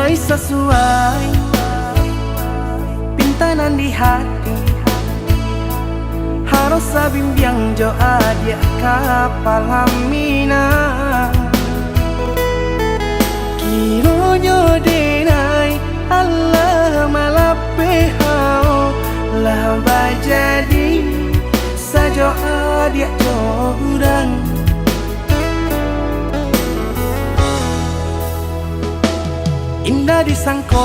Oi sesuai pintanan di hati, harus sabimbiang jo adia kapal hamina. Kironyo denai Allah malape hao lah bajadi sajo adia jo urang. Indah disangko